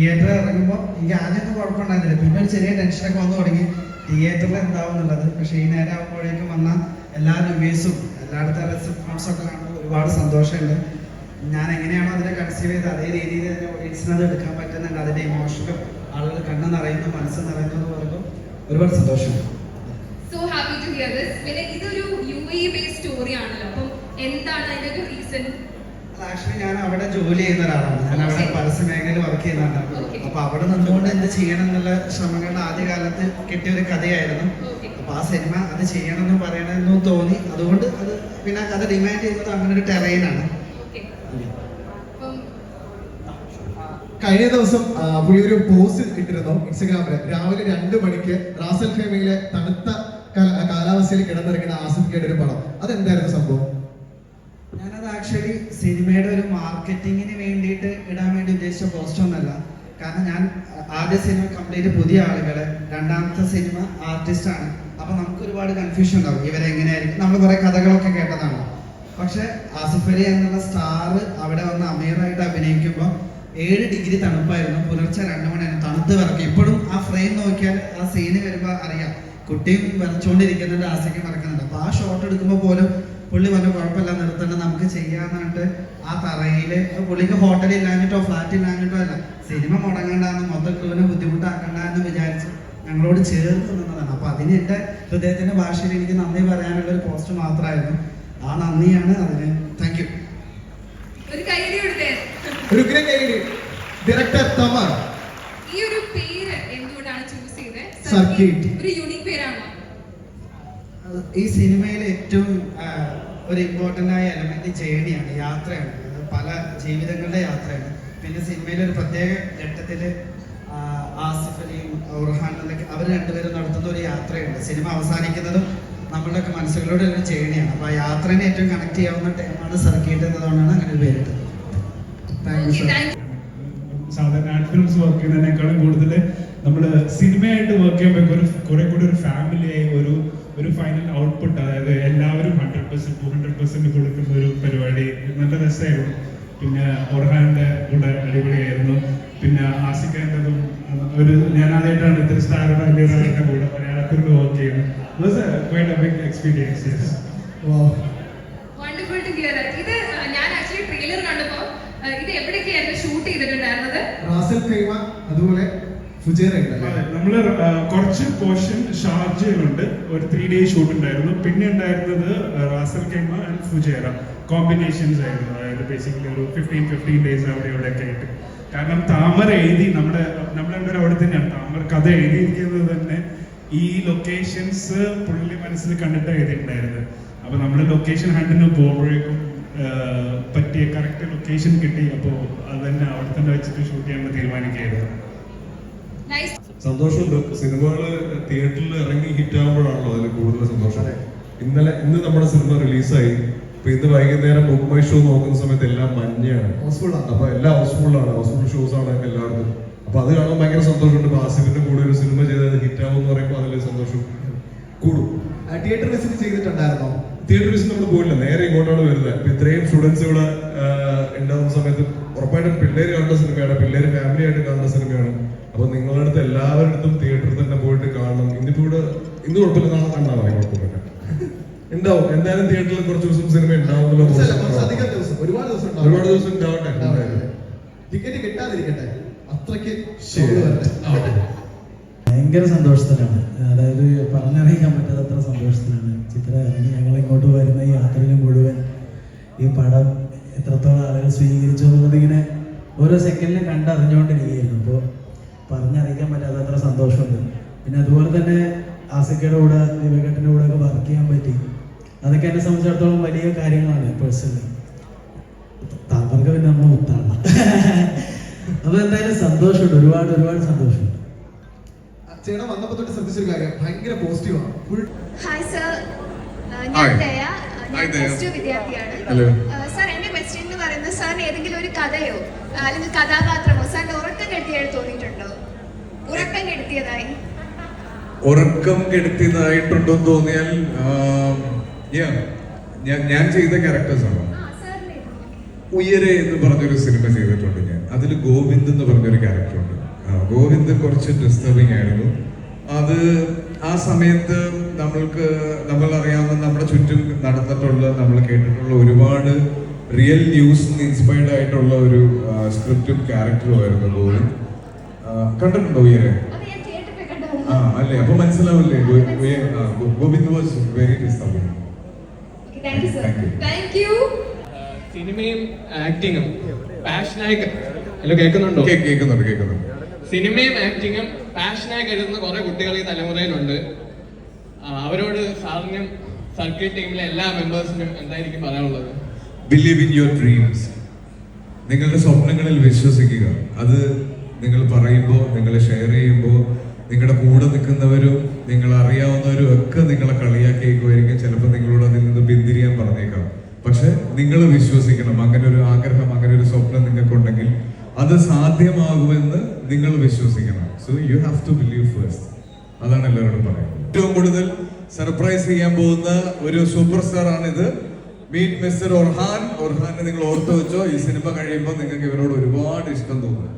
തിയേറ്ററിൽ ഇറങ്ങുമ്പോൾ എനിക്ക് ആദ്യമൊന്നും കുഴപ്പമുണ്ടായിരുന്നില്ല. പിന്നെ ഒരു ചെറിയ ടെൻഷനൊക്കെ വന്നു തുടങ്ങി തിയേറ്ററിൽ എന്താവും എന്നുള്ളത്. പക്ഷേ ഈ നേരം ആകുമ്പോഴേക്കും വന്ന എല്ലാ റിവ്യൂസും എല്ലായിടത്തെ റെസ്പോൺസൊക്കെ കാണുമ്പോൾ ഒരുപാട് സന്തോഷമുണ്ട്. ഞാൻ എങ്ങനെയാണോ അതിനെ കൺസീവ് ചെയ്ത് അതേ രീതിയിൽ തന്നെ ഓഡിയൻസിനത് എടുക്കാൻ പറ്റുന്നുണ്ട്. അതിൻ്റെ ഇമോഷനും ആളുകൾ കണ്ണ് നിറയുന്നു, മനസ്സ് നിറയുന്നു എന്ന് പറയുമ്പോൾ ഒരുപാട് സന്തോഷമുണ്ട്. So happy to hear this. പിന്നെ ഇതൊരു UAE based സ്റ്റോറി ആണല്ലോ, അപ്പം എന്താണ് അതിന്റെ ഒരു റീസൺ? ആക്ച്വലി ഞാൻ അവിടെ ജോലി ചെയ്യുന്ന ഒരാളാണ്. ഞാൻ അവിടെ പരസ്യ മേഖലയിൽ വർക്ക് ചെയ്യുന്നതാണ്. അപ്പൊ അവിടെ നിന്നുകൊണ്ട് എന്ത് ചെയ്യണം എന്നുള്ള ശ്രമങ്ങളുടെ ആദ്യകാലത്ത് കിട്ടിയ ഒരു കഥയായിരുന്നു. അപ്പൊ ആ സിനിമ അത് ചെയ്യണമെന്ന് പറയണമെന്ന് തോന്നി. അതുകൊണ്ട് അത് പിന്നെ കഥ ഡിമാൻഡ് ചെയ്യുന്നത് അങ്ങനെ ഒരു ടെറൈനാണ്. കഴിഞ്ഞ ദിവസം പുള്ളി ഒരു പോസ്റ്റ് ഇട്ടിരുന്നു ഇൻസ്റ്റഗ്രാമില്. രാവിലെ 2 മണിക്ക് റാസൽ ഖൈമയിലെ തണുത്ത കാലാവസ്ഥയിൽ കിടന്നിറങ്ങുന്ന ആസിഫിയുടെ ഒരു പടം. അതെന്തായിരുന്നു സംഭവം? ഞാനത് ആക്ച്വലി സിനിമയുടെ ഒരു മാർക്കറ്റിങ്ങിന് വേണ്ടിയിട്ട് ഇടാൻ വേണ്ടി ഉദ്ദേശിച്ച പോസ്റ്റ് ഒന്നല്ല. കാരണം ഞാൻ ആദ്യ സിനിമ കംപ്ലീറ്റ് പുതിയ ആളുകള്, രണ്ടാമത്തെ സിനിമ ആർട്ടിസ്റ്റാണ്. അപ്പൊ നമുക്ക് ഒരുപാട് കൺഫ്യൂഷൻ ഉണ്ടാവും ഇവരെങ്ങനെയായിരിക്കും. നമ്മൾ കുറെ കഥകളൊക്കെ കേട്ടതാണ്. പക്ഷെ ആസിഫ് അലി എന്നുള്ള സ്റ്റാർ അവിടെ വന്ന് അമീറായിട്ട് അഭിനയിക്കുമ്പോൾ 7 ഡിഗ്രി തണുപ്പായിരുന്നു. പുലർച്ചെ 2 മണിയായിരുന്നു. തണുത്ത് വിറക്കും. ഇപ്പോഴും ആ ഫ്രെയിം നോക്കിയാൽ ആ സീന് വരുമ്പോൾ അറിയാം കുട്ടിയും വിറച്ചുകൊണ്ടിരിക്കുന്നുണ്ട്, ആസിക്കും വിറക്കുന്നുണ്ട്. അപ്പൊ ആ ഷോട്ട് എടുക്കുമ്പോൾ പോലും പുള്ളി പറഞ്ഞ കുഴപ്പമില്ല, നിർത്തണ്ട, നമുക്ക് ചെയ്യാന്നിട്ട് ആ തറയില് പുള്ളിക്ക് ഹോട്ടലിൽ ഇല്ലാഞ്ഞിട്ടോ ഫ്ലാറ്റ് ഇല്ലാഞ്ഞിട്ടോ അല്ല, സിനിമ മുടങ്ങണ്ടെന്ന് മൊത്തം ക്രൂവിനെ ബുദ്ധിമുട്ടാക്കണ്ട എന്ന് വിചാരിച്ച് ഞങ്ങളോട് ചേർത്ത് നിന്നതാണ്. അപ്പൊ അതിന് എൻ്റെ ഹൃദയത്തിന്റെ ഭാഷയിൽ എനിക്ക് നന്ദി പറയാനുള്ള ഒരു പോസ്റ്റ് മാത്രമായിരുന്നു. ആ നന്ദിയാണ് അതിന്. Thank you. ഡയറക്ടർ തമർ ഈ ഒരു പേര് എന്തുകൊണ്ടാണ് ചൂസ് ചെയ്തത്? സർക്കിട്ട് ഒരു യൂണിക് പേരാണോ? ഈ സിനിമയിലെ ഏറ്റവും ഒരു ഇമ്പോർട്ടൻ്റ് ആയ എലമെന്റ് ജേണിയാണ്, യാത്രയാണ്. പല ജീവിതങ്ങളുടെ യാത്രയാണ്. പിന്നെ സിനിമയിലെ ഒരു പ്രത്യേക ഘട്ടത്തില് ആസിഫ് അലിയും ഉർഹാനൊക്കെ അവർ രണ്ടുപേരും നടത്തുന്ന ഒരു യാത്രയുണ്ട്. സിനിമ അവസാനിക്കുന്നതും നമ്മളുടെയൊക്കെ മനസ്സുകളുടെ ഒരു ജേണിയാണ്. അപ്പൊ ആ യാത്രനെ ഏറ്റവും കണക്ട് ചെയ്യാവുന്ന ടൈമാണ് സർക്കിട്ട് എന്നതുകൊണ്ടാണ് അങ്ങനെ ഒരു പേരിട്ടത്. Thank you sir. സാധാരണ ആർട്ട് ഫിലിംസ് വർക്ക് ചെയ്യുന്നതിനേക്കാളും കൂടുതൽ നമ്മൾ സിനിമയായിട്ട് വർക്ക് ചെയ്യുമ്പോൾ കുറെ കൂടി ഒരു ഫാമിലിയായി ഒരു ഫൈനൽ ഔട്ട്പുട്ട്, അതായത് എല്ലാവരും 100% 200% കൊടുക്കുന്ന ഒരു പരിപാടി നല്ല രസമായിരുന്നു. പിന്നെ ഒർഹാന്റെ കൂടെ അടിപൊളിയായിരുന്നു. പിന്നെ ആസിഖാൻ്റെതും ഞാൻ ആദ്യമായിട്ടാണ് ഇത്ര സ്റ്റാറുടെ അലിയുടെ കൂടെ മലയാളത്തിൽ വർക്ക് ചെയ്യുന്നത്. Experience. Wonderful to hear that. ഇത് ഞാൻ ആക്ച്വലി ട്രെയിലർ കണ്ടപ്പോൾ ഇത് എവിടെയൊക്കെയായിരുന്നു ഷൂട്ട് ചെയ്തിട്ടുണ്ടായിരുന്നത്? റാസൽ ഖൈമ അതുപോലെ ഫുജൈറ. നമ്മള് കുറച്ച് പോർഷൻ ഷാർജയിലുണ്ട്, ഒരു 3 ഡേ ഷൂട്ട് ഉണ്ടായിരുന്നു. പിന്നെ ഉണ്ടായിരുന്നത് Ras al Khaimah and Fujairah combinations ആയിരുന്നു. അതായത് ബേസിക്കലി ഒരു 15 ഡേയ്സ് അവിടെ ഇവിടെയൊക്കെ ആയിട്ട്. കാരണം താമര എഴുതി നമ്മളെല്ലാവരും അവിടെ തന്നെയാണ്. താമര കഥ എഴുതിയിരിക്കുന്നത് തന്നെ ഈ ലൊക്കേഷൻസ് പുള്ളി മനസ്സിൽ കണ്ടിട്ട് എഴുതിയിട്ടുണ്ടായിരുന്നത്. അപ്പൊ നമ്മൾ ലൊക്കേഷൻ ഹണ്ടിന് പോകുമ്പോഴേക്കും പറ്റിയ കറക്റ്റ് ലൊക്കേഷൻ കിട്ടി. അപ്പോൾ അത് തന്നെ അവിടെ തന്നെ വെച്ചിട്ട് ഷൂട്ട് ചെയ്യാൻ തീരുമാനിക്കുകയായിരുന്നു. സന്തോഷമുണ്ട്. സിനിമകൾ തിയേറ്ററിൽ ഇറങ്ങി ഹിറ്റ് ആകുമ്പോഴാണല്ലോ അതിൽ കൂടുതൽ സന്തോഷം. ഇന്ന് നമ്മുടെ സിനിമ റിലീസായി. അപ്പൊ ഇന്ന് വൈകുന്നേരം ബുക്ക് മൈ ഷോ നോക്കുന്ന സമയത്ത് എല്ലാം മഞ്ഞയാണ്. അപ്പൊ എല്ലാം ഹൗസ്ഫുള്ളാണ്, ഹൗസ്ഫുൾ ഷോസ് ആണ് എല്ലായിടത്തും. അപ്പൊ അത് കാണാൻ ഭയങ്കര സന്തോഷമുണ്ട്. ആസിഫിന്റെ കൂടെ ഒരു സിനിമ ചെയ്തത് ഹിറ്റ് ആവും എന്ന് പറയുമ്പോൾ അതിൽ സന്തോഷം കൂടും. തിയേറ്റർ വിസിറ്റ് ചെയ്തിട്ടുണ്ടായിരുന്നോ? തിയേറ്റർ വിസിറ്റ് നമ്മൾ പോയില്ല, നേരെ ഇങ്ങോട്ടാണ് വരുന്നത്. ഇപ്പൊ ഇത്രയും സ്റ്റുഡൻസ് ഇവിടെ ഉണ്ടാകുന്ന സമയത്ത് ഉറപ്പായിട്ടും പിള്ളേര് കാണുന്ന സിനിമയാണ്, പിള്ളേര് ഫാമിലി ആയിട്ട് കാണുന്ന സിനിമയാണ്. അപ്പൊ നിങ്ങളുടെ അടുത്ത് എല്ലാവരുടെ അടുത്തും തിയേറ്ററിൽ തന്നെ പോയിട്ട് കാണണം. ഇന്ന് കുഴപ്പമില്ല, നാളെ കണ്ടാൽ മതി, കുഴപ്പമില്ല. ഉണ്ടാവും എന്തായാലും തിയേറ്ററിൽ കുറച്ച് ദിവസം സിനിമ ഉണ്ടാവുമല്ലോ. ഒരുപാട് ദിവസം ഉണ്ടാവട്ടെ. ടിക്കറ്റ് കിട്ടാതിരിക്കട്ടെ, അത്രയ്ക്ക് ഭയങ്കര സന്തോഷത്തിലാണ്. അതായത് പറഞ്ഞറിയിക്കാൻ പറ്റാത്തത്ര സന്തോഷത്തിലാണ്. ചിത്രം ഇറങ്ങി ഞങ്ങൾ ഇങ്ങോട്ട് വരുന്ന ഈ യാത്രയിൽ മുഴുവൻ ഈ പടം എത്രത്തോളം ആളുകൾ സ്വീകരിച്ചു എന്നുള്ളത് ഇങ്ങനെ ഓരോ സെക്കൻഡിലും കണ്ടറിഞ്ഞുകൊണ്ടിരിക്കുകയായിരുന്നു. അപ്പോൾ പറഞ്ഞറിയിക്കാൻ പറ്റാത്തത്ര സന്തോഷമുണ്ട്. പിന്നെ അതുപോലെ തന്നെ ആസിക്കയുടെ കൂടെ വിവേകേട്ടൻ്റെ കൂടെ ഒക്കെ വർക്ക് ചെയ്യാൻ പറ്റി. അതൊക്കെ എന്നെ സംബന്ധിച്ചിടത്തോളം വലിയ കാര്യങ്ങളാണ് പേഴ്സണലി. താങ്കൾക്ക് പിന്നെ നമ്മൾ മുത്താണ്. അപ്പോൾ എന്തായാലും സന്തോഷമുണ്ട്, ഒരുപാട് സന്തോഷമുണ്ട്. ചേട്ടൻ വന്നപ്പോൾ തൊട്ട് ശ്രദ്ധിച്ചൊരു കാര്യം, ഭയങ്കര പോസിറ്റീവാണ്. ഹായ് സർ, ഞാൻ ദയ, ഞാൻ +2 വിദ്യാർത്ഥിയാണ്. സാർ, എന്റെ ക്വസ്റ്റ്യൻ എന്ന് പറയുന്നത്, സാറിന് ഏതെങ്കിലും ഒരു കഥയോ അല്ലെങ്കിൽ കഥാപാത്രമോ സാറിന് ഉറക്കം കെടുത്തിയായിട്ട് തോന്നിയിട്ടുണ്ടോ? ഉറക്കം കെടുത്തിയതായിട്ടുണ്ടോ എന്ന് തോന്നിയാൽ ഞാൻ ചെയ്ത ക്യാരക്ടേഴ്സ് ആണോ? ഉയരെ എന്ന് പറഞ്ഞൊരു സിനിമ ചെയ്തിട്ടുണ്ട് ഞാൻ. അതിൽ ഗോവിന്ദ് എന്ന് പറഞ്ഞൊരു ക്യാരക്ടറുണ്ട്. ഗോവിന്ദ് കുറച്ച് ഡിസ്റ്റർബിങ് ആയിരുന്നു. അത് ആ സമയത്ത് നമ്മൾ അറിയാവുന്ന നമ്മുടെ ചുറ്റും നടന്നിട്ടുള്ള നമ്മൾ കേട്ടിട്ടുള്ള ഒരുപാട് റിയൽ ന്യൂസ് ഇൻസ്പയർഡ് ആയിട്ടുള്ള ഒരു സ്ക്രിപ്റ്റും ക്യാരക്ടറും ആയിരുന്നു ഗോവിന്ദ്. കണ്ടിട്ടുണ്ടോ ഉയരെ? അല്ലേ, അപ്പൊ മനസ്സിലാവില്ലേ? Govind was very disturbing. Thank you. സിനിമയും ആക്ടിങ്ങും പാഷനായി കേൾക്കുന്നുണ്ടോ? കേൾക്കുന്നുണ്ട്. സിനിമയും ആക്ടിങ്ങും പാഷനായി കരുതുന്ന കുറെ കുട്ടികൾ ഈ തലമുറയിലുണ്ട്. അവരോട് സാറിനും സർക്കിൾ ടീമിലെ എല്ലാ മെമ്പേഴ്സിനും എന്തായിരിക്കും പറയാനുള്ളത്? Believe in your dreams. നിങ്ങളുടെ സ്വപ്നങ്ങളിൽ വിശ്വസിക്കുക. അത് നിങ്ങൾ പറയുമ്പോൾ, നിങ്ങൾ ഷെയർ ചെയ്യുമ്പോൾ, നിങ്ങളുടെ കൂടെ നിൽക്കുന്നവരും നിങ്ങൾ അറിയാവുന്നവരും ഒക്കെ നിങ്ങളെ കളിയാക്കിയേക്കുമായിരിക്കും. ചിലപ്പോൾ നിങ്ങളോട് അതിൽ നിന്ന് പിന്തിരിയാൻ പറഞ്ഞേക്കാം. പക്ഷെ നിങ്ങൾ വിശ്വസിക്കണം. അങ്ങനെ ഒരു ആഗ്രഹം, അങ്ങനെ ഒരു സ്വപ്നം നിങ്ങൾക്കുണ്ടെങ്കിൽ അത് സാധ്യമാകുമെന്ന് നിങ്ങൾ വിശ്വസിക്കണം. So you have to believe first. അതാണ് എല്ലാവരോടും പറയുന്നത്. ഏറ്റവും കൂടുതൽ സർപ്രൈസ് ചെയ്യാൻ പോകുന്ന ഒരു സൂപ്പർ സ്റ്റാർ ആണിത്. Meet mister Orhan. ഒർഹാനെ നിങ്ങൾ ഓർത്തു വെച്ചോ. ഈ സിനിമ കഴിയുമ്പോൾ നിങ്ങൾക്ക് ഇവരോട് ഒരുപാട് ഇഷ്ടം തോന്നും.